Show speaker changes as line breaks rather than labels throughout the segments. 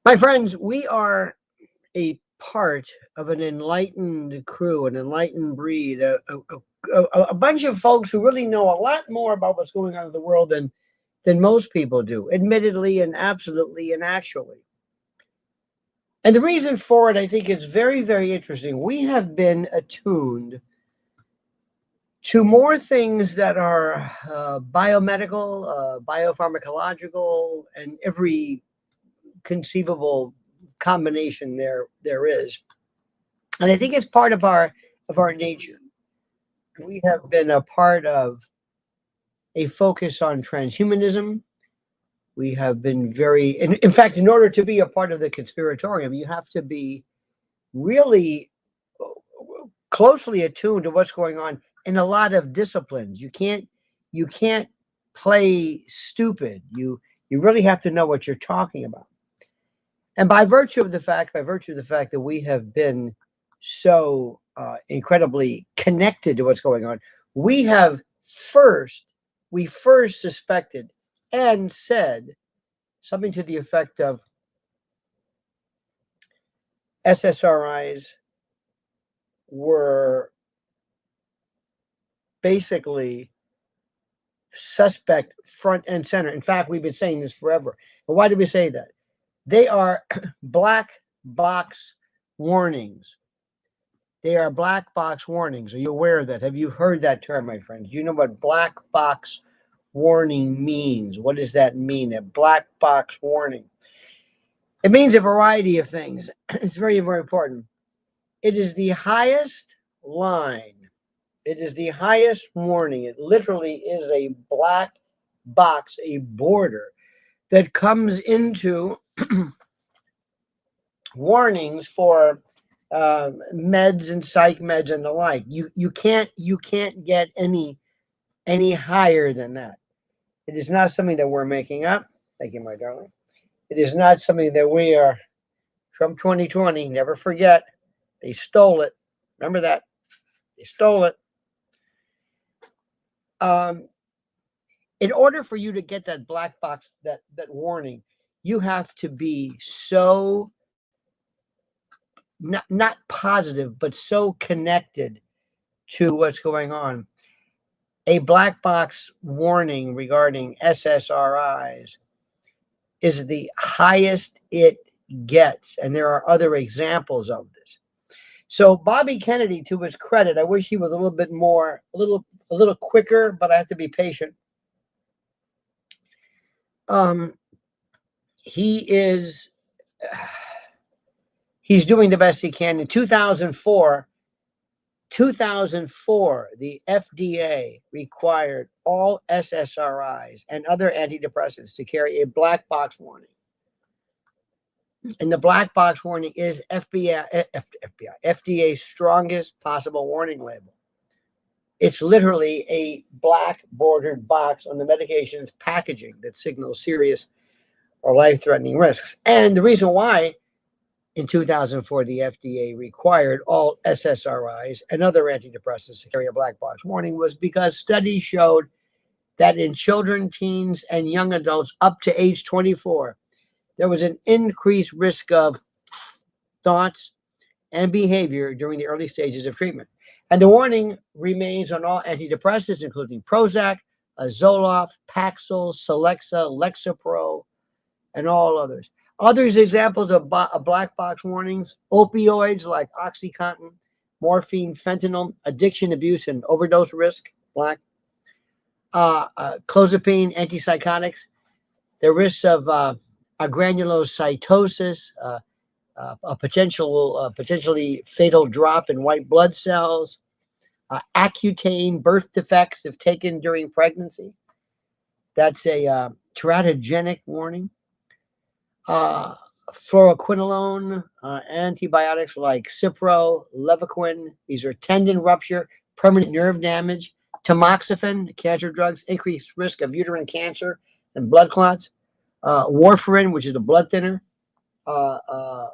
My friends, we are a part of an enlightened crew, an enlightened breed, a bunch of folks who really know a lot more about what's going on in the world than most people do, admittedly and absolutely and actually. And the reason for it, I think, is very, very interesting. We have been attuned to more things that are biomedical, biopharmacological, and every conceivable combination there is. And I think it's part of our nature. We have been a part of a focus on transhumanism. We have been in fact, in order to be a part of the conspiratorium, you have to be really closely attuned to what's going on in a lot of disciplines. You can't play stupid. You really have to know what you're talking about. And by virtue of the fact that we have been so incredibly connected to what's going on, we have first we first suspected and said something to the effect of SSRIs were basically suspect front and center. In fact, we've been saying this forever. But why did we say that? They are black box warnings. They are black box warnings. Are you aware of that? Have you heard that term, my friends? Do you know what black box warning means? What does that mean? A black box warning. It means a variety of things. It's very, very important. It is the highest line. It is the highest warning. It literally is a black box, a border that comes into warnings for meds and psych meds and the like. You can't get any higher than that. It is not something that we're making up. Thank you, my darling. It is not something that we are. Trump 2020. Never forget, they stole it. Remember that they stole it. Um, in order for you to get that black box, that warning, you have to be so not positive, but so connected to what's going on. A black box warning regarding SSRIs is the highest it gets, and there are other examples of this. So Bobby Kennedy, to his credit, I wish he was a little bit more, a little quicker, but I have to be patient. Um, he is he's doing the best he can. In 2004, the FDA required all SSRIs and other antidepressants to carry a black box warning. And the black box warning is FDA's strongest possible warning label. It's literally a black bordered box on the medication's packaging that signals serious or life-threatening risks. And the reason why in 2004 the FDA required all SSRIs and other antidepressants to carry a black box warning was because studies showed that in children, teens, and young adults up to age 24, there was an increased risk of thoughts and behavior during the early stages of treatment. And the warning remains on all antidepressants, including Prozac, Zoloft, Paxil, Celexa, Lexapro, and all others. Others examples of black box warnings: opioids like OxyContin, morphine, fentanyl, addiction, abuse, and overdose risk, black. Clozapine, antipsychotics, the risks of granulocytosis, a potentially fatal drop in white blood cells, Accutane, birth defects if taken during pregnancy. That's a teratogenic warning. Fluoroquinolone, antibiotics like Cipro, Levaquin. These are tendon rupture, permanent nerve damage. Tamoxifen, cancer drugs, increased risk of uterine cancer and blood clots. Warfarin, which is a blood thinner, uh, uh,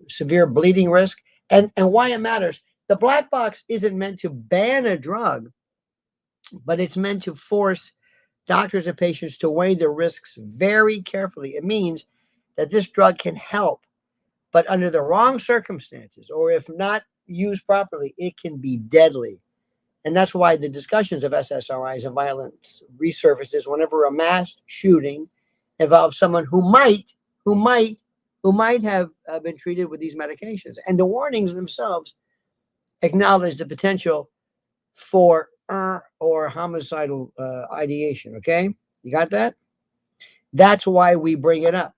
severe bleeding risk. And why it matters, the black box isn't meant to ban a drug, but it's meant to force doctors and patients to weigh the risks very carefully. It means that this drug can help, but under the wrong circumstances, or if not used properly, it can be deadly. And that's why the discussions of SSRIs and violence resurfaces whenever a mass shooting involves someone who might have been treated with these medications. And the warnings themselves acknowledge the potential for or homicidal ideation. Okay, you got that? That's why we bring it up.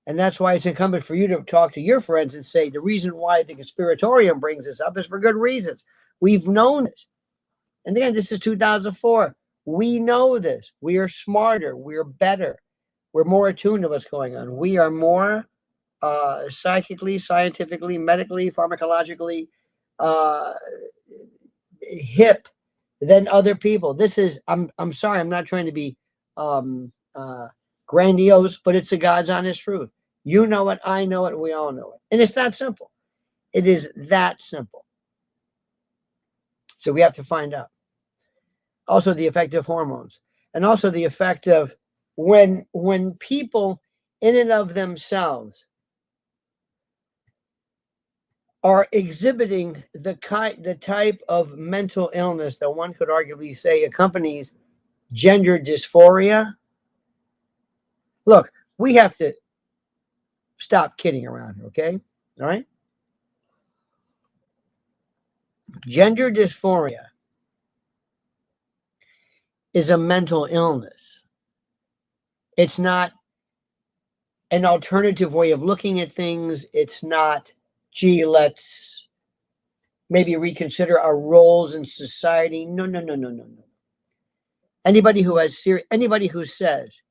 And that's why it's incumbent for you to talk to your friends and say the reason why the conspiratorium brings this up is for good reasons. We've known this. And again, this is 2004. We know this. We are smarter. We're better. We're more attuned to what's going on. We are more psychically, scientifically, medically, pharmacologically hip than other people. This is, I'm sorry, I'm not trying to be grandiose, but it's the God's honest truth. You know it, I know it, we all know it. And it's that simple. It is that simple. So we have to find out. Also the effect of hormones, and also the effect of when people in and of themselves are exhibiting the type of mental illness that one could arguably say accompanies gender dysphoria. Look, we have to stop kidding around here, okay? All right? Gender dysphoria is a mental illness. It's not an alternative way of looking at things. It's not, gee, let's maybe reconsider our roles in society. No. Anybody who has anybody who says,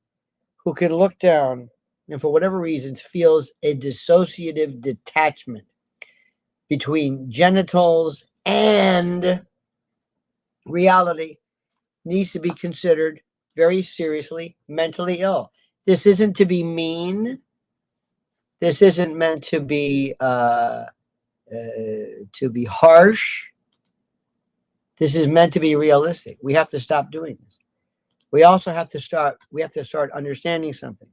who can look down and for whatever reasons feels a dissociative detachment between genitals and reality needs to be considered very seriously mentally ill. This isn't to be mean. This isn't meant to be harsh. This is meant to be realistic. We have to stop doing this. We also have to start understanding something.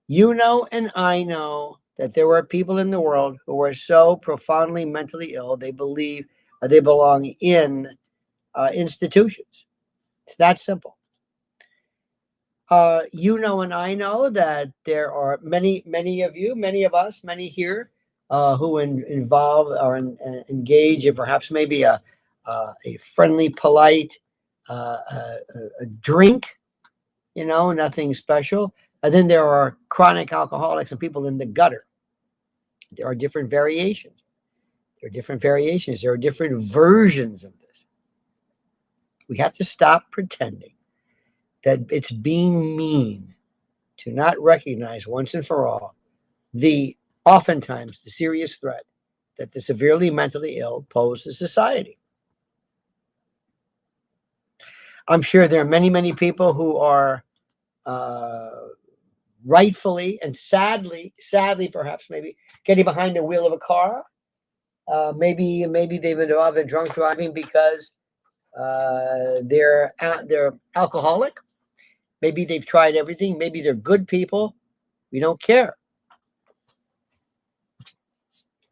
You know, and I know that there are people in the world who are so profoundly mentally ill, they believe they belong in institutions. It's that simple. You know, and I know that there are many of you, many of us, many here who involve or engage in perhaps maybe a friendly, polite a drink, you know, nothing special. And then there are chronic alcoholics and people in the gutter. There are different variations. There are different versions of this. We have to stop pretending that it's being mean to not recognize once and for all oftentimes the serious threat that the severely mentally ill pose to society. I'm sure there are many people who are rightfully and sadly, perhaps maybe getting behind the wheel of a car. Maybe they've been involved in drunk driving because they're alcoholic. Maybe they've tried everything. Maybe they're good people. We don't care.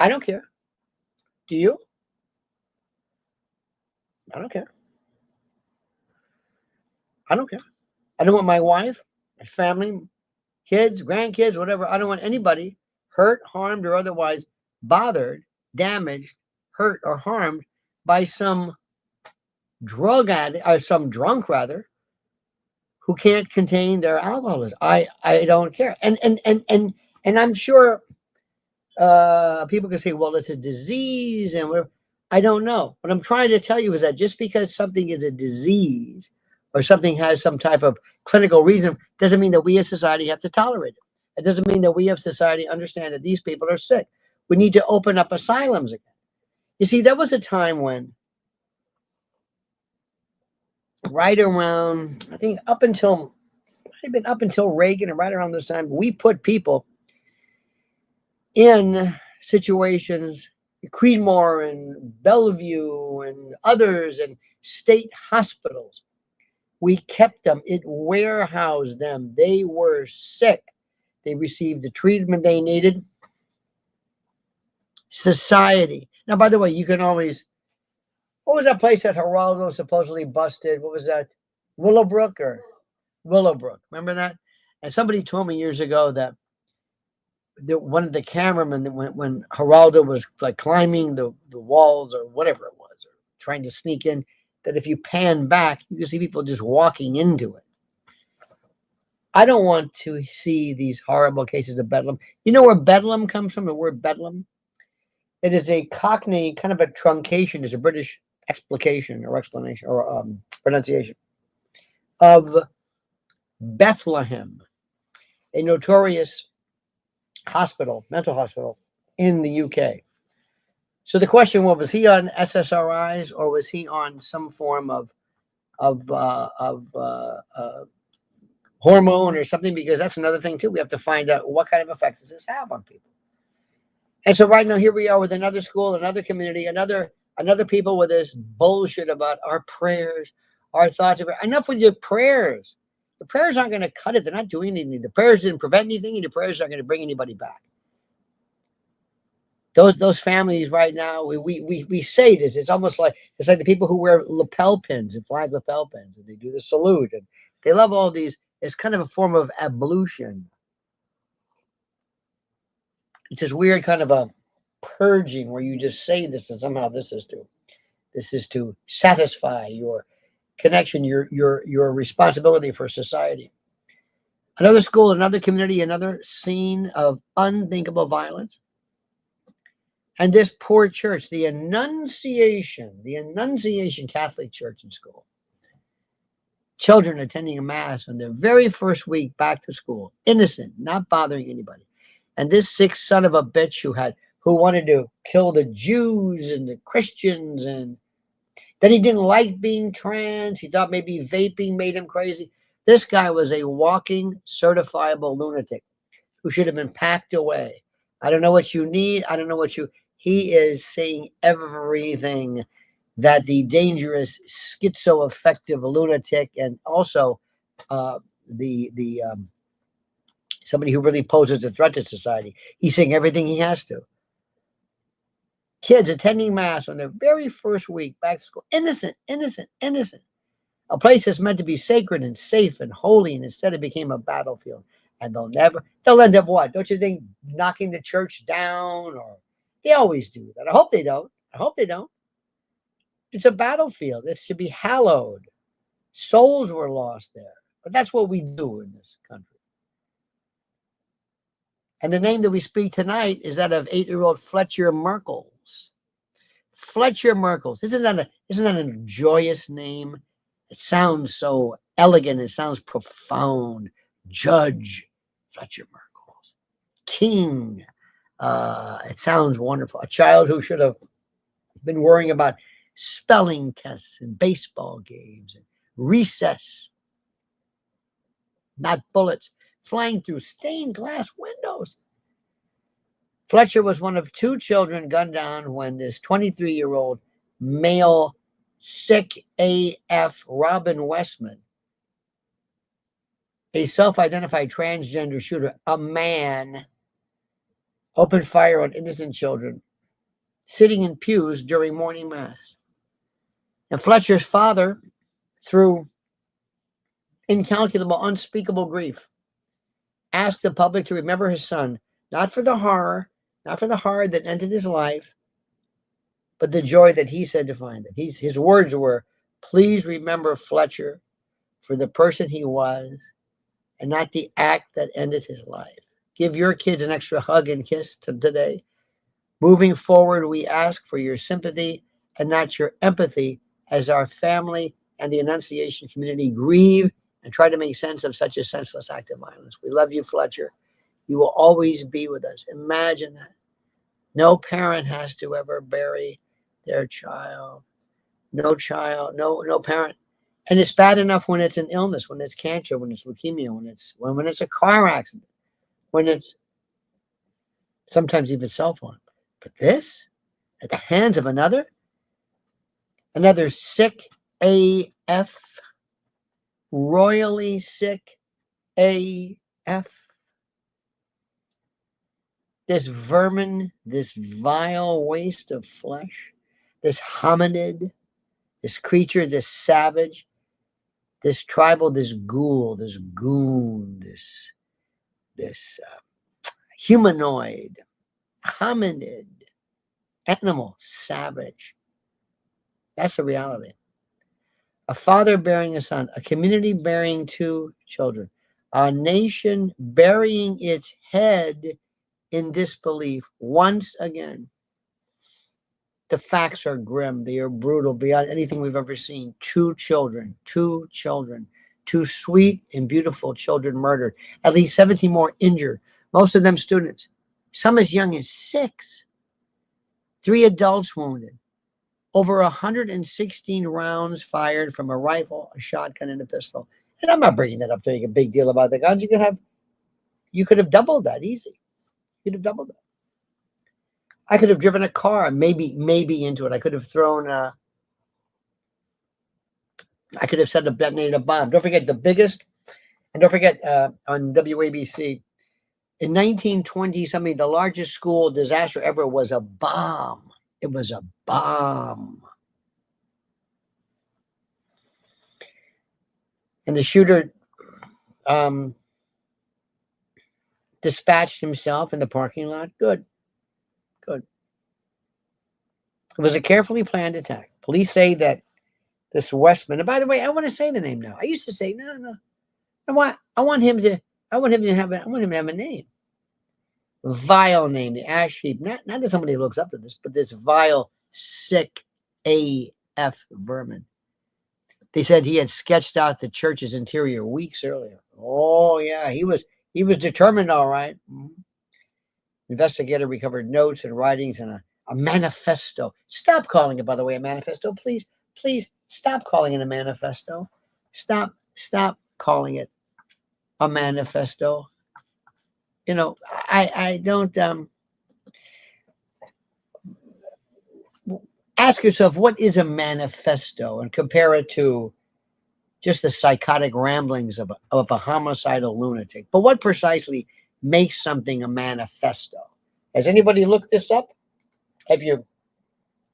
I don't care. Do you? I don't care. I don't care. I don't want my wife, my family, kids, grandkids, whatever. I don't want anybody hurt, harmed, or otherwise bothered, damaged, hurt, or harmed by some drug addict or some drunk rather who can't contain their alcoholism. I don't care. And I'm sure people can say, well, it's a disease and whatever. I don't know. What I'm trying to tell you is that just because something is a disease or something has some type of clinical reason doesn't mean that we as society have to tolerate it. It doesn't mean that we as society understand that these people are sick. We need to open up asylums again. You see, there was a time when right around, I think up until Reagan and right around this time, we put people in situations, Creedmoor and Bellevue and others, and state hospitals. We kept them, it warehoused them. They were sick. They received the treatment they needed. Society. Now, by the way, you can always, what was that place that Geraldo supposedly busted? What was that? Willowbrook or Willowbrook? Remember that? And somebody told me years ago that one of the cameramen, when Geraldo was like climbing the walls or whatever it was, or trying to sneak in, that if you pan back, you can see people just walking into it. I don't want to see these horrible cases of Bedlam. You know where Bedlam comes from, the word Bedlam? It is a Cockney, kind of a truncation, is a British explication or explanation or pronunciation of Bethlehem, a notorious hospital, mental hospital in the UK. So the question was he on SSRIs or was he on some form of hormone or something? Because that's another thing too. We have to find out what kind of effects does this have on people. And so right now here we are with another school, another community, another people with this bullshit about our prayers, our thoughts. Enough with your prayers. The prayers aren't going to cut it. They're not doing anything. The prayers didn't prevent anything, and the prayers aren't going to bring anybody back. Those families right now, we say this. It's almost like the people who wear lapel pins and flag lapel pins, and they do the salute, and they love all these. It's kind of a form of ablution. It's this weird kind of a purging where you just say this, and somehow this is to satisfy your connection, your responsibility for society. Another school, another community, another scene of unthinkable violence. And this poor church, the Annunciation Catholic Church and School. Children attending a mass on their very first week back to school, innocent, not bothering anybody. And this sick son of a bitch who wanted to kill the Jews and the Christians, and then he didn't like being trans. He thought maybe vaping made him crazy. This guy was a walking, certifiable lunatic who should have been packed away. I don't know what you need. I don't know what you... He is saying everything that the dangerous, schizoaffective lunatic, and also somebody who really poses a threat to society. He's saying everything he has to. Kids attending mass on their very first week back to school. Innocent. A place that's meant to be sacred and safe and holy, and instead it became a battlefield. And they'll end up what? Don't you think knocking the church down? Or they always do that. I hope they don't. It's a battlefield. It should be hallowed. Souls were lost there. But that's what we do in this country. And the name that we speak tonight is that of 8-year-old Fletcher Merkles. Fletcher Merkles. Isn't that a joyous name? It sounds so elegant. It sounds profound. Judge Fletcher Merkles. King. It sounds wonderful. A child who should have been worrying about spelling tests and baseball games and recess, not bullets flying through stained glass windows. Fletcher was one of 2 children gunned down when this 23-year-old male, sick AF Robin Westman, a self-identified transgender shooter, a man, opened fire on innocent children sitting in pews during morning mass. And Fletcher's father, through incalculable, unspeakable grief, asked the public to remember his son, not for the horror that ended his life, but the joy that he said to find it. His words were, "Please remember Fletcher for the person he was and not the act that ended his life." Give your kids an extra hug and kiss today. Moving forward, we ask for your sympathy and not your empathy as our family and the Annunciation community grieve and try to make sense of such a senseless act of violence. We love you, Fletcher. You will always be with us. Imagine that. No parent has to ever bury their child. No parent. And it's bad enough when it's an illness, when it's cancer, when it's leukemia, when it's a car accident, when it's sometimes even self-harm. But this, at the hands of another sick AF, royally sick AF. this vermin, this vile waste of flesh, this hominid, this creature, this savage, this tribal, this ghoul, this goon, this humanoid, hominid, animal, savage. That's the reality. A father bearing a son, a community bearing two children, a nation burying its head in disbelief once again. The facts are grim. They are brutal beyond anything we've ever seen. Two children, two sweet and beautiful children murdered. At least 17 more injured, most of them students. Some as young as 6. 3 adults wounded. Over 116 rounds fired from a rifle, a shotgun, and a pistol. And I'm not bringing that up to make a big deal about the guns. You could have doubled that easy. You could have doubled that. I could have driven a car, maybe into it. I could have thrown I could have set up, detonated a bomb. Don't forget the biggest, and don't forget on WABC, in 1920 something, the largest school disaster ever was a bomb. It was a bomb. And the shooter dispatched himself in the parking lot. Good. It was a carefully planned attack. Police say that this Westman, and by the way, I want to say the name now. I used to say, no. I want him to have a name. Vile name, the ash heap. Not that somebody looks up to this, but this vile, sick AF vermin. They said he had sketched out the church's interior weeks earlier. Oh yeah, he was determined, all right. Investigator recovered notes and writings and a manifesto. Stop calling it, by the way, a manifesto. Please stop calling it a manifesto. Stop calling it a manifesto. You know, I don't ask yourself, what is a manifesto, and compare it to just the psychotic ramblings of a homicidal lunatic. But what precisely makes something a manifesto? Has anybody looked this up? Have you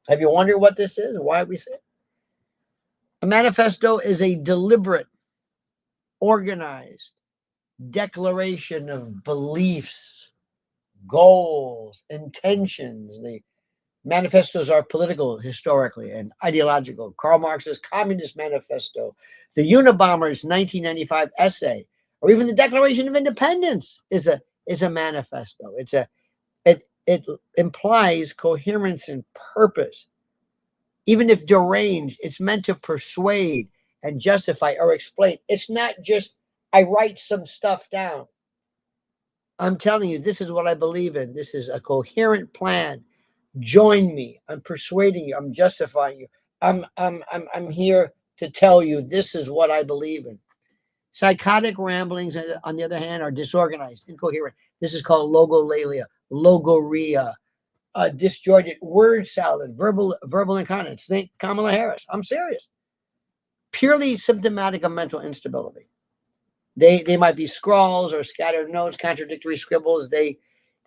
wondered what this is? Why we say it? A manifesto is a deliberate, organized declaration of beliefs, goals, intentions. The manifestos are political historically and ideological. Karl Marx's Communist Manifesto, the Unabomber's 1995 essay, or even the Declaration of Independence is a manifesto. It implies coherence and purpose. Even if deranged, it's meant to persuade and justify or explain. It's not just, I write some stuff down. I'm telling you, this is what I believe in. This is a coherent plan. Join me. I'm persuading you. I'm justifying you. I'm here to tell you this is what I believe in. Psychotic ramblings, on the other hand, are disorganized, incoherent. This is called logolalia, logoria, disjointed word salad, verbal incontinence. Think Kamala Harris. I'm serious. Purely symptomatic of mental instability. They might be scrawls or scattered notes, contradictory scribbles. They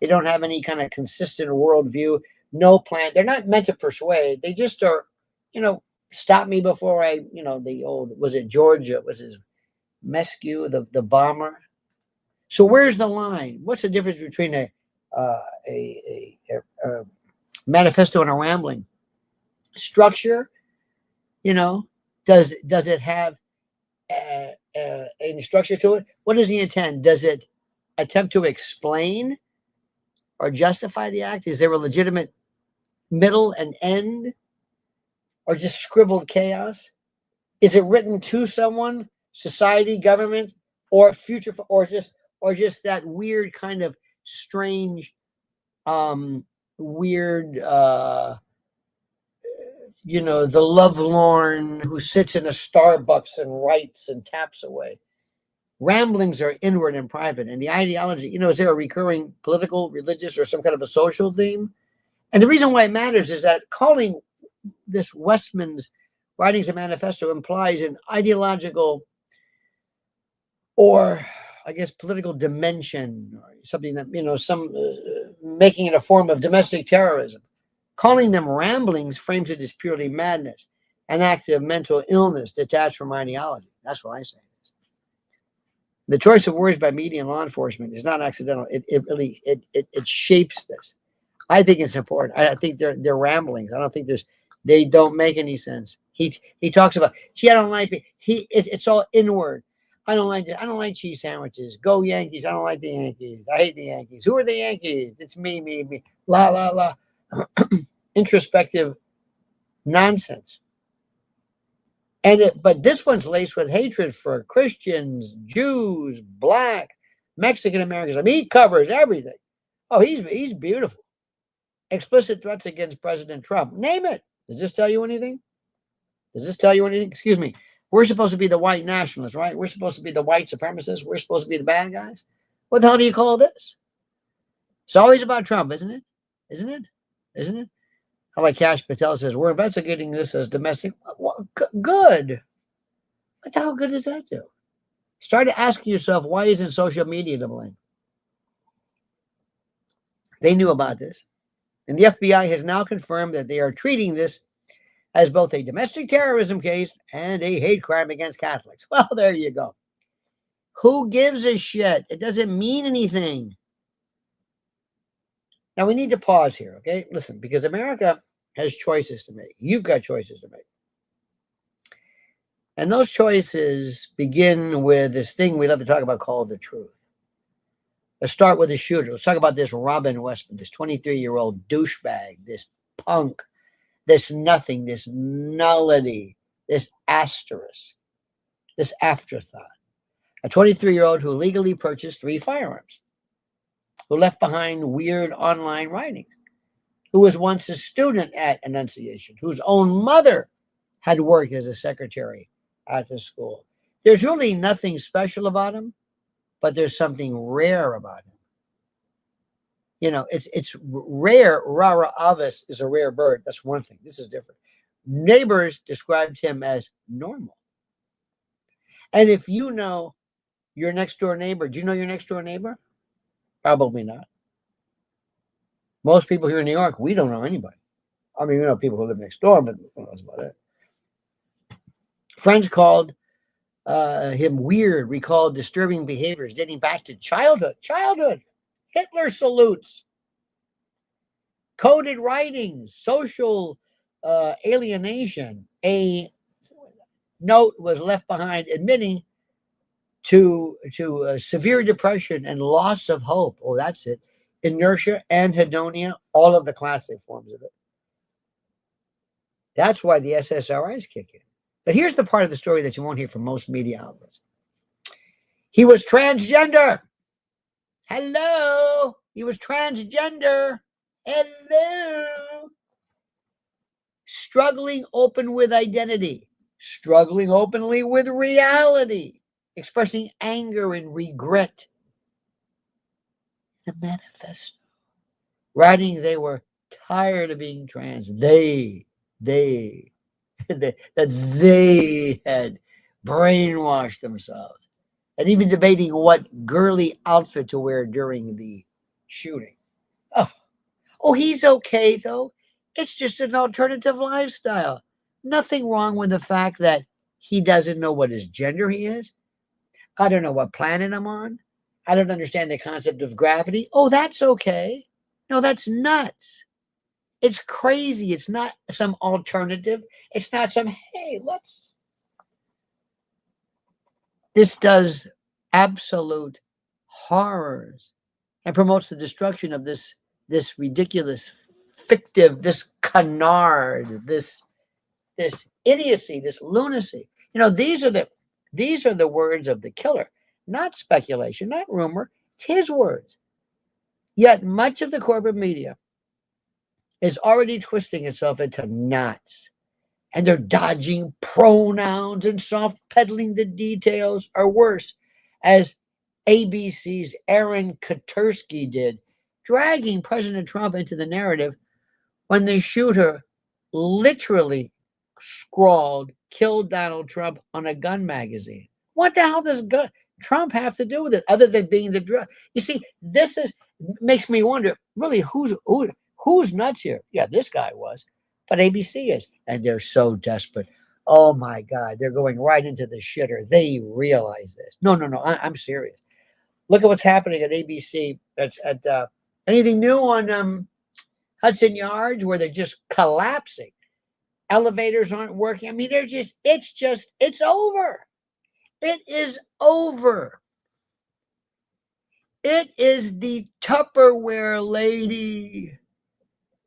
don't have any kind of consistent worldview, no plan. They're not meant to persuade. They just are, stop me before I, the old, was it George, was his Mescue, the bomber? So where's the line? What's the difference between a manifesto and a rambling? Structure, does it have any structure to it? What does he intend? Does it attempt to explain or justify the act? Is there a legitimate middle and end, or just scribbled chaos? Is it written to someone, society, government, or future, or just that weird kind of strange, weird, the lovelorn who sits in a Starbucks and writes and taps away? Ramblings are inward and private. And the ideology, is there a recurring political, religious, or some kind of a social theme? And the reason why it matters is that calling this Westman's writings a manifesto implies an ideological, or I guess political dimension, or something that, some making it a form of domestic terrorism. Calling them ramblings frames it as purely madness, an act of mental illness detached from ideology. That's what I say. The choice of words by media and law enforcement is not accidental. It really it shapes this. I think it's important. I think they're ramblings. I don't think they don't make any sense. He talks about, gee, I don't like it. It's all inward. I don't like it. I don't like cheese sandwiches. Go Yankees. I don't like the Yankees. I hate the Yankees. Who are the Yankees? It's me. La la la. Introspective nonsense. But this one's laced with hatred for Christians, Jews, Black, Mexican Americans. I mean, he covers everything. Oh, he's beautiful. Explicit threats against President Trump. Name it. Does this tell you anything? Does this tell you anything? Excuse me. We're supposed to be the white nationalists, right? We're supposed to be the white supremacists. We're supposed to be the bad guys. What the hell do you call this? It's always about Trump, isn't it? Isn't it? Isn't it? How like Cash Patel says, we're investigating this as domestic. Well, good. What the hell good does that do? Start asking yourself, why isn't social media to blame? They knew about this. And the FBI has now confirmed that they are treating this as both a domestic terrorism case and a hate crime against Catholics. Well, there you go. Who gives a shit? It doesn't mean anything. Now, we need to pause here, okay? Listen, because America has choices to make. You've got choices to make. And those choices begin with this thing we love to talk about called the truth. Let's start with the shooter. Let's talk about this Robin Westman, this 23-year-old douchebag, this punk, this nothing, this nullity, this asterisk, this afterthought. A 23-year-old who legally purchased 3 firearms, who left behind weird online writings, who was once a student at Annunciation, whose own mother had worked as a secretary at the school. There's really nothing special about him, but there's something rare about him. You know, it's rare. Rara avis is a rare bird. That's one thing. This is different. Neighbors described him as normal. And if you know your next door neighbor, do you know your next door neighbor? Probably not. Most people here in New York, we don't know anybody. I mean, we know people who live next door, but who knows about it? Friends called him weird, recalled disturbing behaviors dating back to childhood. Hitler salutes, coded writings, social alienation. A note was left behind admitting to severe depression and loss of hope. Oh, that's it. Inertia, anhedonia, all of the classic forms of it. That's why the SSRIs kick in. But here's the part of the story that you won't hear from most media outlets. He was transgender. Hello. He was transgender. Hello. Struggling open with identity. Struggling openly with reality. Expressing anger and regret. The manifesto. Writing they were tired of being trans. That they had brainwashed themselves. And even debating what girly outfit to wear during the shooting. Oh, he's okay, though. It's just an alternative lifestyle. Nothing wrong with the fact that he doesn't know what his gender he is. I don't know what planet I'm on. I don't understand the concept of gravity. Oh, that's okay. No, that's nuts. It's crazy. It's not some alternative. It's not some, hey, let's. This does absolute horrors and promotes the destruction of this ridiculous, fictive, this canard, this idiocy, this lunacy. You know, these are the words of the killer, not speculation, not rumor. It's his words. Yet much of the corporate media is already twisting itself into knots. And they're dodging pronouns and soft peddling the details, or worse, as ABC's Aaron Katursky did, dragging President Trump into the narrative when the shooter literally scrawled, "Kill Donald Trump" on a gun magazine. What the hell does gun? Trump have to do with it other than being the drug? You see, this is makes me wonder really who's nuts here. Yeah, this guy was, but ABC is, and they're so desperate. Oh my God, they're going right into the shitter. They realize this. No, no, no. I'm serious. Look at what's happening at ABC. That's at anything new on Hudson Yards where they're just collapsing. Elevators aren't working. I mean, it's over. It is over. It is the Tupperware lady.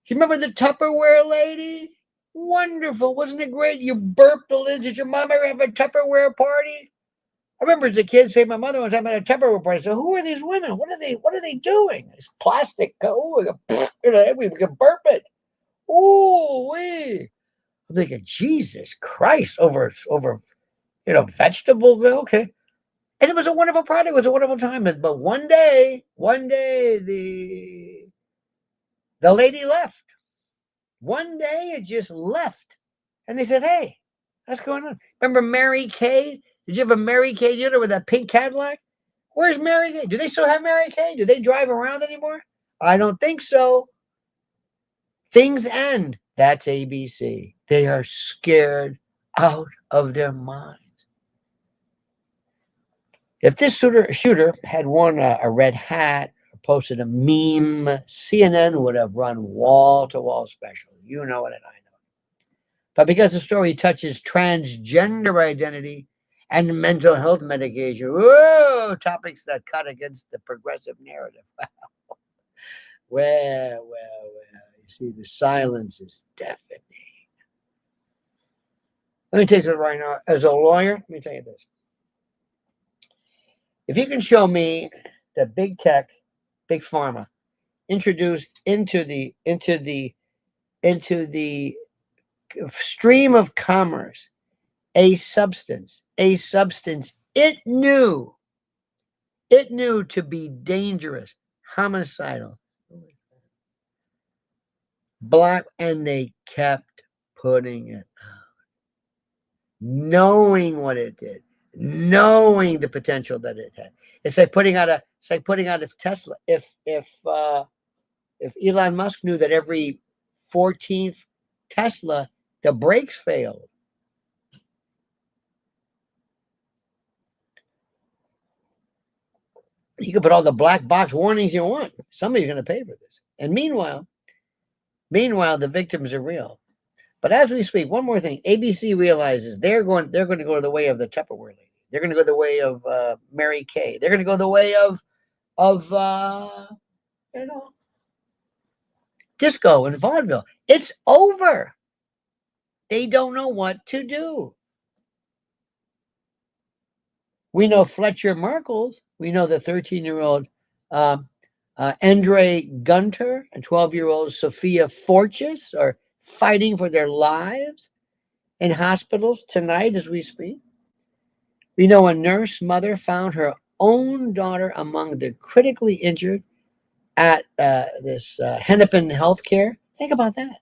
Do you remember the Tupperware lady? Wonderful. Wasn't it great? You burped the lid. Did your mom ever have a Tupperware party? I remember as a kid saying my mother was having a Tupperware party. So who are these women? What are they doing? It's plastic. Oh, we can burp it. Ooh, wee. I'm thinking, Jesus Christ, over vegetable milk. Okay. And it was a wonderful party. It was a wonderful time. But one day, the lady left. One day it just left. And they said, hey, what's going on? Remember Mary Kay? Did you have a Mary Kay dinner with that pink Cadillac? Where's Mary Kay? Do they still have Mary Kay? Do they drive around anymore? I don't think so. Things end. That's ABC. They are scared out of their minds. If this shooter had worn a red hat or posted a meme, CNN would have run wall-to-wall special. You know it and I know it. But because the story touches transgender identity and mental health medication, whoa, topics that cut against the progressive narrative. Well. You see, the silence is deafening. Let me tell you something right now. As a lawyer, let me tell you this. If you can show me that big tech, big pharma introduced into the stream of commerce a substance it knew to be dangerous, homicidal, black, and they kept putting it out, knowing what it did, knowing the potential that it had. It's like putting out a Tesla. If Elon Musk knew that every 14th Tesla the brakes failed, you can put all the black box warnings you want. Somebody's going to pay for this. And meanwhile, the victims are real. But as we speak, one more thing. ABC realizes they're going to go the way of the Tupperware lady. They're going to go the way of Mary Kay. They're going to go the way of disco and vaudeville. It's over. They don't know what to do. We know Fletcher Merkles. We know the 13-year-old Andre Gunter and 12-year-old Sophia Forchis are fighting for their lives in hospitals tonight as we speak. We know a nurse mother found her own daughter among the critically injured at this Hennepin Healthcare. Think about that.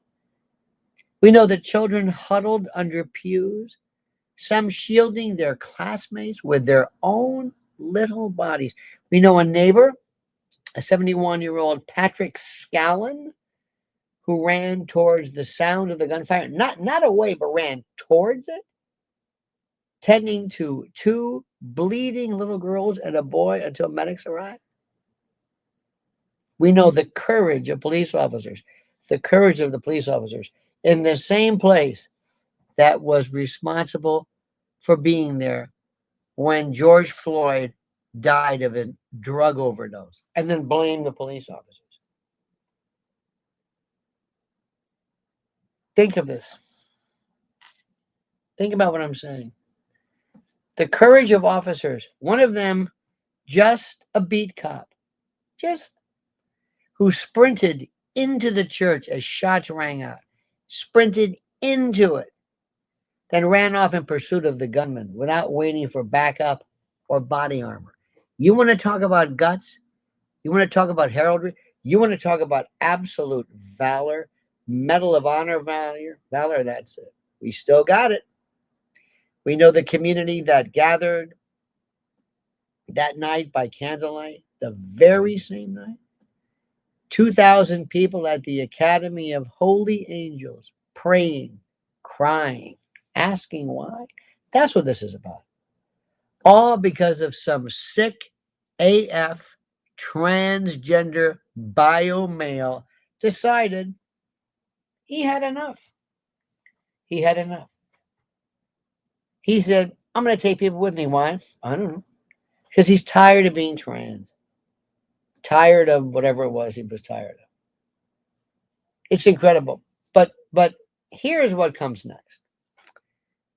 We know that children huddled under pews, some shielding their classmates with their own little bodies. We know a neighbor, a 71-year-old Patrick Scallen, who ran towards the sound of the gunfire, not away, but ran towards it, tending to two bleeding little girls and a boy until medics arrived. We know the courage of police officers, in the same place that was responsible for being there when George Floyd died of a drug overdose, and then blame the police officers. Think of this. Think about what I'm saying. The courage of officers, one of them just a beat cop, who sprinted into the church as shots rang out, sprinted into it, then ran off in pursuit of the gunman without waiting for backup or body armor. You want to talk about guts? You want to talk about heraldry? You want to talk about absolute valor, Medal of Honor valor? That's it. We still got it. We know the community that gathered that night by candlelight, the very same night, 2,000 people at the Academy of Holy Angels praying, crying, asking why. That's what this is about. All because of some sick AF transgender bio male decided he had enough. He had enough. He said, I'm going to take people with me. Why? I don't know. Because he's tired of being trans. Tired of whatever it was he was tired of. It's incredible. But here's what comes next.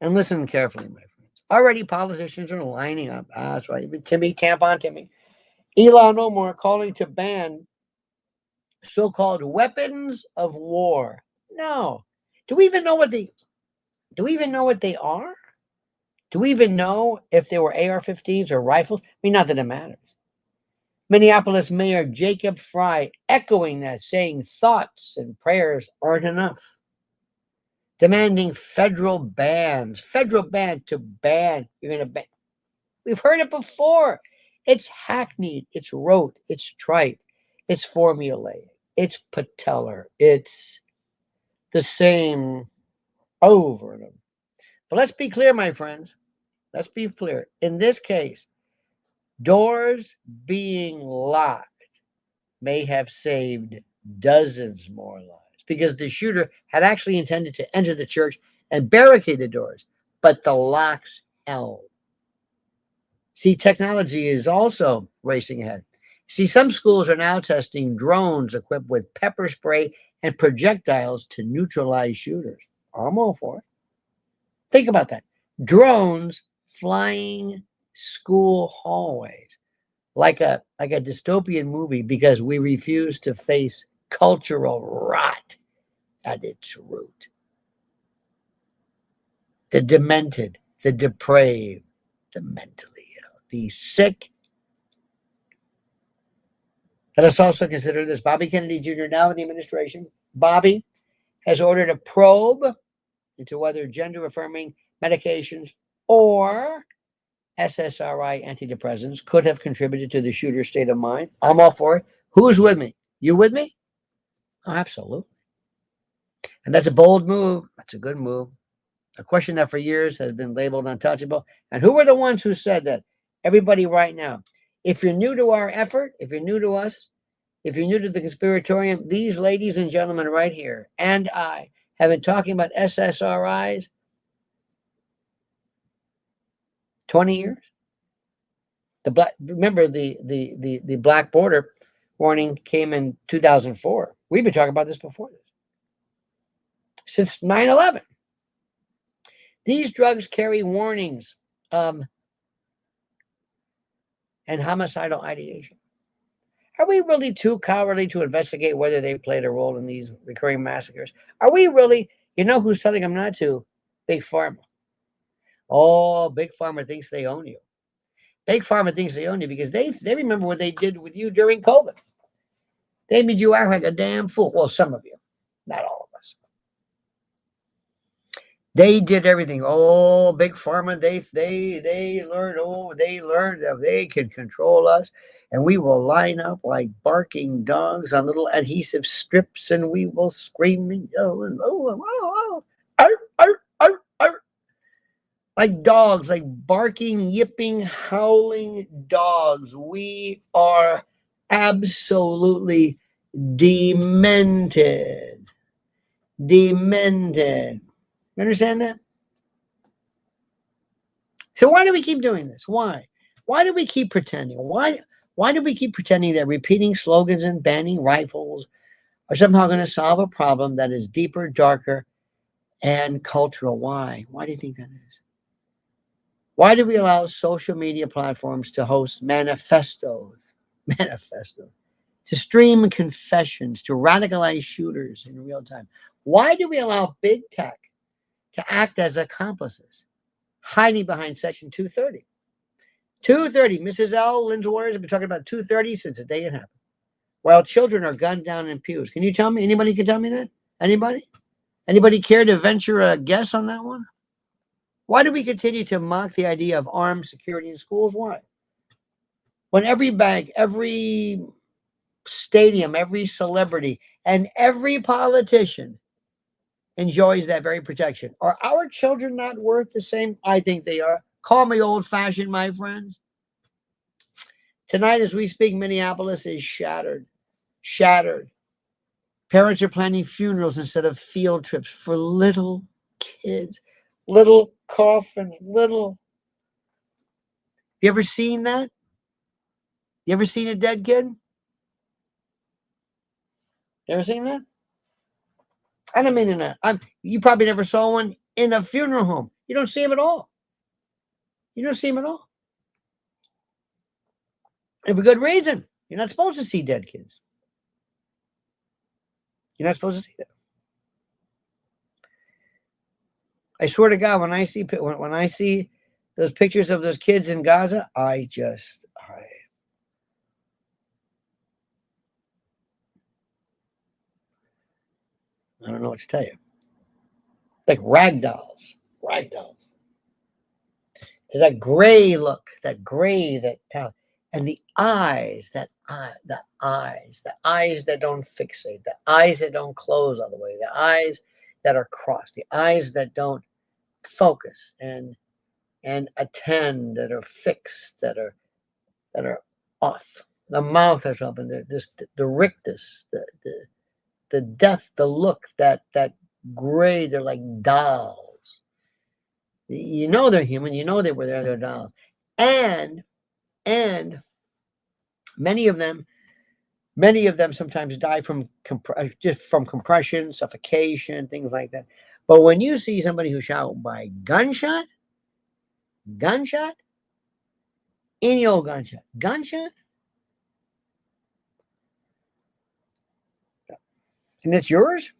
And listen carefully, my friends. Already politicians are lining up. That's right. Timmy, tampon Timmy. Elon Omar calling to ban so-called weapons of war. No. Do we even know what they are? Do we even know if they were AR-15s or rifles? I mean, not that it matters. Minneapolis Mayor Jacob Fry echoing that, saying thoughts and prayers aren't enough. Demanding federal ban to ban. You're going to ban. We've heard it before. It's hackneyed. It's rote. It's trite. It's formulaic. It's patellar. It's the same over and over. But let's be clear, my friends. Let's be clear. In this case, doors being locked may have saved dozens more lives because the shooter had actually intended to enter the church and barricade the doors, but the locks held. See, technology is also racing ahead. See, some schools are now testing drones equipped with pepper spray and projectiles to neutralize shooters. I'm all for it. Think about that. Drones flying school hallways like a dystopian movie because we refuse to face cultural rot at its root. The demented, the depraved, the mentally ill, the sick. Let us also consider this. Bobby Kennedy Jr., now in the administration, Bobby has ordered a probe into whether gender-affirming medications or SSRI antidepressants could have contributed to the shooter's state of mind. I'm all for it. Who's with me? You with me? Oh, absolutely. And that's a bold move. That's a good move. A question that for years has been labeled untouchable. And who were the ones who said that? Everybody right now. If you're new to our effort, if you're new to us, if you're new to the conspiratorium, these ladies and gentlemen right here and I have been talking about SSRIs 20 years. Remember the black border warning came in 2004. We've been talking about this before this. Since 9/11. These drugs carry warnings and homicidal ideation. Are we really too cowardly to investigate whether they played a role in these recurring massacres? Are we really? You know who's telling them not to? Big Pharma. Oh, Big Pharma thinks they own you. Big Pharma thinks they own you because they remember what they did with you during COVID. They made you act like a damn fool. Well, some of you, not all of us. They did everything. Oh, Big Pharma, they learned. Oh, they learned that they can control us, and we will line up like barking dogs on little adhesive strips, and we will scream and yell and like dogs, like barking, yipping, howling dogs. We are absolutely demented. Demented. You understand that? So why do we keep doing this? Why? Why do we keep pretending? Why do we keep pretending that repeating slogans and banning rifles are somehow going to solve a problem that is deeper, darker, and cultural? Why? Why do you think that is? Why do we allow social media platforms to host manifestos, to stream confessions, to radicalize shooters in real time? Why do we allow big tech to act as accomplices, hiding behind Section 230? 230, Mrs. L. Lynn's Warriors have been talking about 230 since the day it happened. While children are gunned down in pews. Can you tell me? Anybody can tell me that? Anybody? Anybody care to venture a guess on that one? Why do we continue to mock the idea of armed security in schools? Why? When every bank, every stadium, every celebrity, and every politician enjoys that very protection. Are our children not worth the same? I think they are. Call me old fashioned, my friends. Tonight, as we speak, Minneapolis is shattered. Shattered. Parents are planning funerals instead of field trips for little kids, little coffins, little. You ever seen that? You ever seen a dead kid? You ever seen that? I don't mean in a. You probably never saw one in a funeral home. You don't see them at all. You don't see them at all. And for good reason. You're not supposed to see dead kids. You're not supposed to see that. I swear to God, when I see those pictures of those kids in Gaza, I don't know what to tell you. Like rag dolls. Rag dolls. There's that gray look, that gray, that pale, and the eyes, the eyes that don't fixate, the eyes that don't close all the way, the eyes that are crossed, the eyes that don't focus and attend, that are fixed, that are off. The mouth is open. The rictus, the death, the look, that gray. They're like dolls. You know they're human. You know they were there. They're dolls, and many of them sometimes die from just from compression, suffocation, things like that. But when you see somebody who's shot by gunshot, any old gunshot, and it's yours.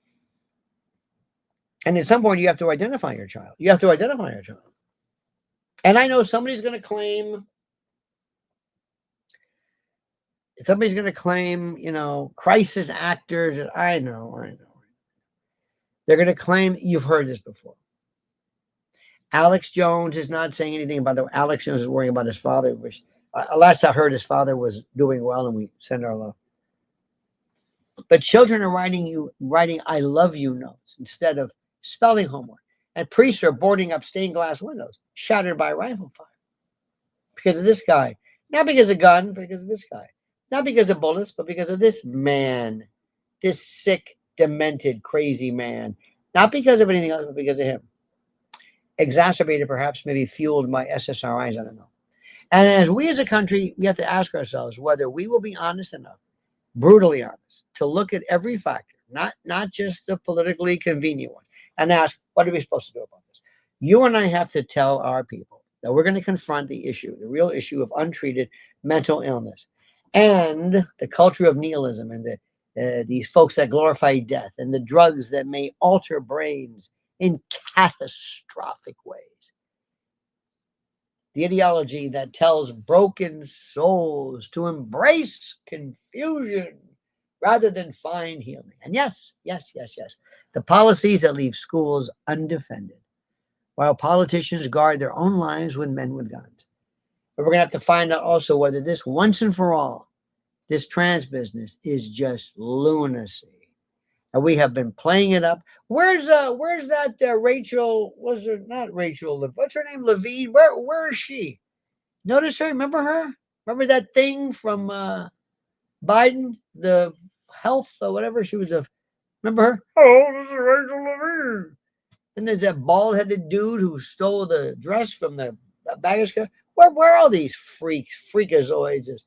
And at some point, you have to identify your child. And I know somebody's going to claim, crisis actors. I know. They're going to claim, you've heard this before. Alex Jones is not saying anything about that. Alex Jones is worrying about his father, which last I heard, his father was doing well, and we send our love. But children are writing "I love you" notes instead of spelling homework. And priests are boarding up stained glass windows, shattered by rifle fire. Because of this guy. Not because of gun, because of this guy. Not because of bullets, but because of this man. This sick, demented, crazy man. Not because of anything else, but because of him. Exacerbated, perhaps, maybe fueled by SSRIs, I don't know. And as we as a country, we have to ask ourselves whether we will be honest enough, brutally honest, to look at every factor, not just the politically convenient one, and ask, what are we supposed to do about this? You and I have to tell our people that we're going to confront the real issue of untreated mental illness and the culture of nihilism and these folks that glorify death and the drugs that may alter brains in catastrophic ways. The ideology that tells broken souls to embrace confusion rather than find healing. And yes, the policies that leave schools undefended, while politicians guard their own lives with men with guns. But we're going to have to find out also whether this once and for all, this trans business is just lunacy. And we have been playing it up. Where's that Rachel? Was her not Rachel? What's her name? Levine. Where is she? Notice her. Remember her? Remember that thing from Biden, the health or whatever? She was remember her? Oh, this is Rachel Levine. And there's that bald-headed dude who stole the dress from the baggage car. Where are all these freakazoids? As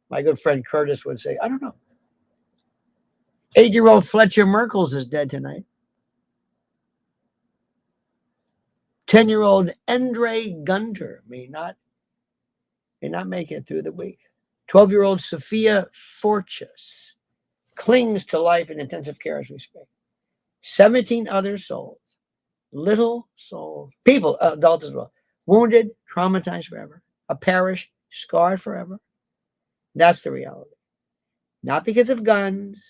my good friend Curtis would say. I don't know. 8-year-old Fletcher Merkles is dead tonight. 10-year-old Andre Gunter may not make it through the week. 12-year-old Sophia Forchus clings to life in intensive care as we speak. 17 other souls, little souls, people, adults as well, wounded, traumatized forever. A parish scarred forever. That's the reality. Not because of guns,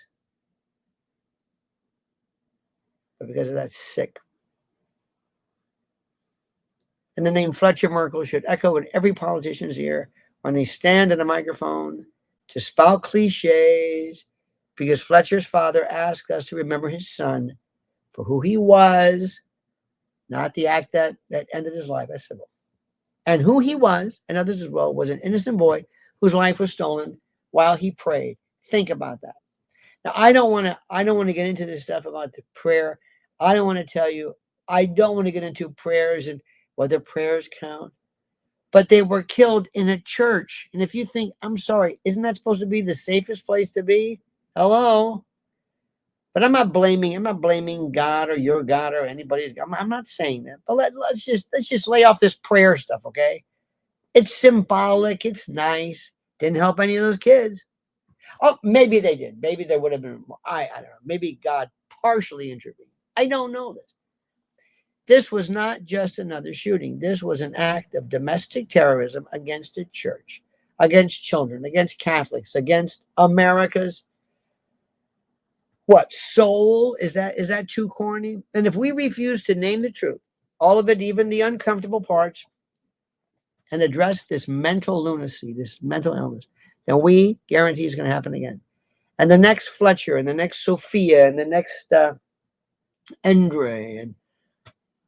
but because of that sick. And the name Fletcher Merkles should echo in every politician's ear when they stand at a microphone to spout cliches because Fletcher's father asked us to remember his son for who he was, not the act that ended his life as civil. And who he was, and others as well, was an innocent boy whose life was stolen while he prayed. Think about that. Now, I don't want to get into this stuff about the prayer. I don't want to tell you, I don't want to get into prayers and whether prayers count. But they were killed in a church. And if you think, I'm sorry, isn't that supposed to be the safest place to be? Hello? But I'm not blaming God or your God or anybody's God. I'm not saying that. But let's just lay off this prayer stuff, okay? It's symbolic, it's nice. Didn't help any of those kids. Oh, maybe they did. Maybe there would have been more. I don't know. Maybe God partially intervened. I don't know this. This was not just another shooting. This was an act of domestic terrorism against a church, against children, against Catholics, against America's what soul? Is that too corny? And if we refuse to name the truth, all of it, even the uncomfortable parts, and address this mental lunacy, this mental illness, then we guarantee it's going to happen again. And the next Fletcher, and the next Sophia, and the next Andre, and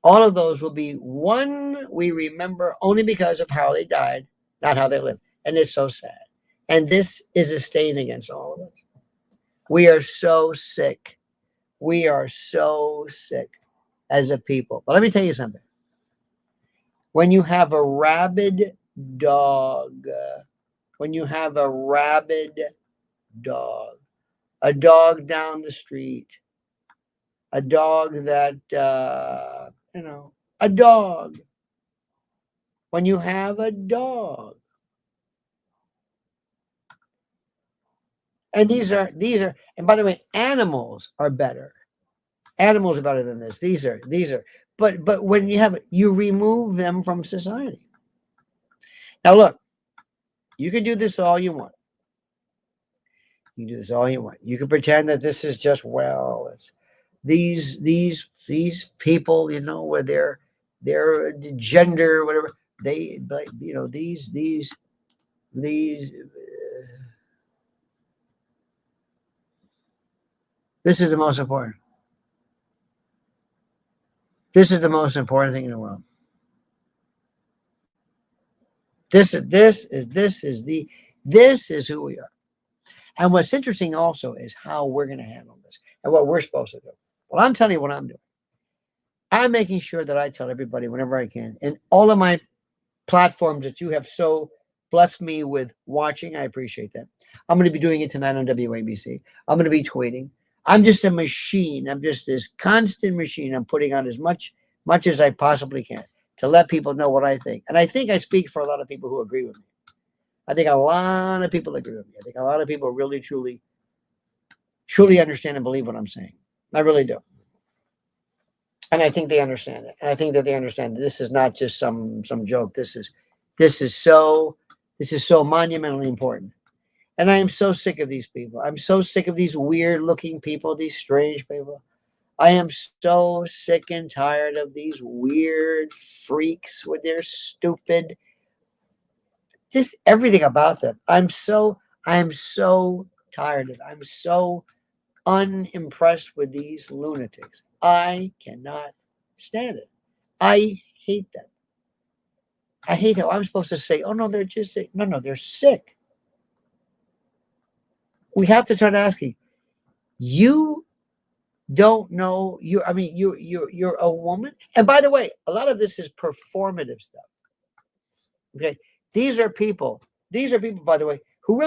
all of those will be one we remember only because of how they died, not how they lived. And it's so sad. And this is a stain against all of us. We are so sick. We are so sick as a people. But let me tell you something. When you have a rabid dog, when you have a rabid dog, a dog down the street, a dog that, a dog. When you have a dog. And these are, and by the way, animals are better. Animals are better than this. These are, but when you have it, you remove them from society. Now look, you can do this all you want. You can do this all you want. You can pretend that this is just, well, it's these people, where their gender, whatever they, but these this is the most important. This is the most important thing in the world. This is who we are. And what's interesting also is how we're going to handle this and what we're supposed to do. Well, I'm telling you what I'm doing. I'm making sure that I tell everybody whenever I can, and all of my platforms that you have so blessed me with watching. I appreciate that. I'm going to be doing it tonight on WABC. I'm going to be tweeting. I'm just a machine. I'm just this constant machine. I'm putting on as much as I possibly can to let people know what I think. And I think I speak for a lot of people who agree with me. I think a lot of people agree with me. I think a lot of people really, truly understand and believe what I'm saying. I really do. And I think they understand it. And I think that they understand that this is not just some joke. This is so monumentally important. And I am so sick of these people. I'm so sick of these weird looking people, these strange people. I am so sick and tired of these weird freaks with their stupid, just everything about them. I am so tired of it. I'm so unimpressed with these lunatics. I cannot stand it. I hate them. I hate how I'm supposed to say, oh no, they're just no, they're sick. We have to start asking, you don't know you're a woman. And by the way, a lot of this is performative stuff. Okay. These are people, by the way, who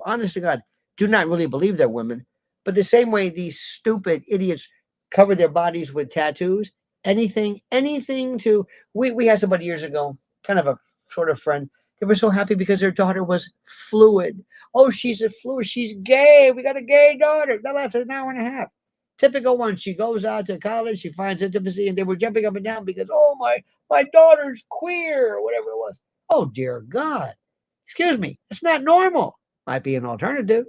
honest to God do not really believe they're women. But the same way these stupid idiots cover their bodies with tattoos, anything to, we had somebody years ago, kind of a sort of friend. They were so happy because their daughter was fluid. Oh, she's a fluid. She's gay. We got a gay daughter. That lasts an hour and a half. Typical one. She goes out to college. She finds intimacy, and they were jumping up and down because, oh, my daughter's queer or whatever it was. Oh, dear God. Excuse me. It's not normal. Might be an alternative.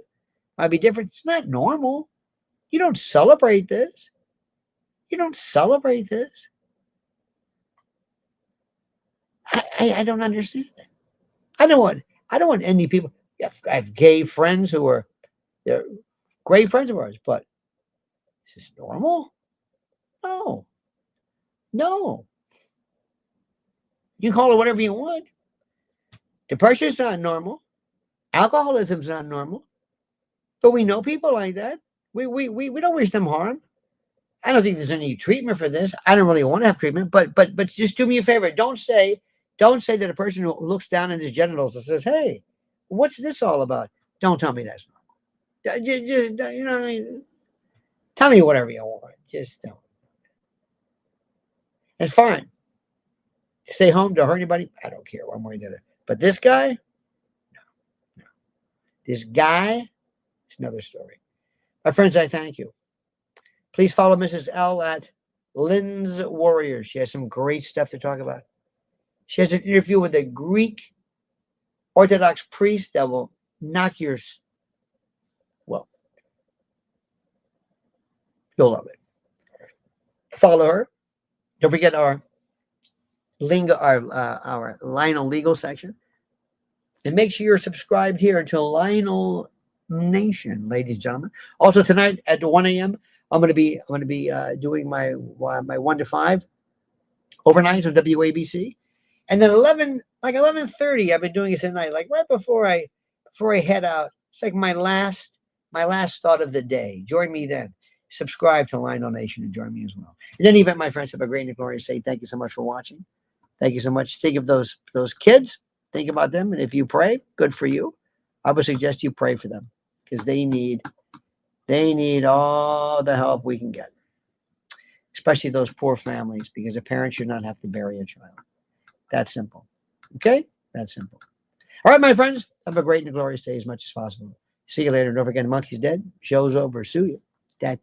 Might be different. It's not normal. You don't celebrate this. You don't celebrate this. I don't understand that. I don't want. I don't want any people. I have gay friends who are they're great friends of ours, but is this normal? No, no. You can call it whatever you want. Depression's not normal. Alcoholism's not normal. But we know people like that. We don't wish them harm. I don't think there's any treatment for this. I don't really want to have treatment, but just do me a favor. Don't say that a person who looks down at his genitals and says, "Hey, what's this all about?" Don't tell me that's normal. Just you know what I mean? Tell me whatever you want. Just don't. It's fine. Stay home. Don't hurt anybody. I don't care one way or the other. But this guy, no. This guy, it's another story. My friends, I thank you. Please follow Mrs. L at Lynn's Warriors. She has some great stuff to talk about. She has an interview with a Greek Orthodox priest that will knock your, well, you'll love it. Follow her. Don't forget our Lionel legal section. And make sure you're subscribed here to Lionel Nation, ladies and gentlemen. Also tonight at 1 a.m., I'm going to be doing my 1 to 5 overnight on WABC, and then 11:30. I've been doing this at night, like right before I head out. It's like my last thought of the day. Join me then. Subscribe to Lionel Nation and join me as well. In any event, my friends, have a great and glorious day. Thank you so much for watching. Thank you so much. Think of those kids. Think about them, and if you pray, good for you. I would suggest you pray for them because they need all the help we can get, especially those poor families, because a parent should not have to bury a child. That's simple. Okay? That's simple. All right, my friends, have a great and glorious day as much as possible. See you later. Don't forget, the monkey's dead. Show's over. Sue you. That.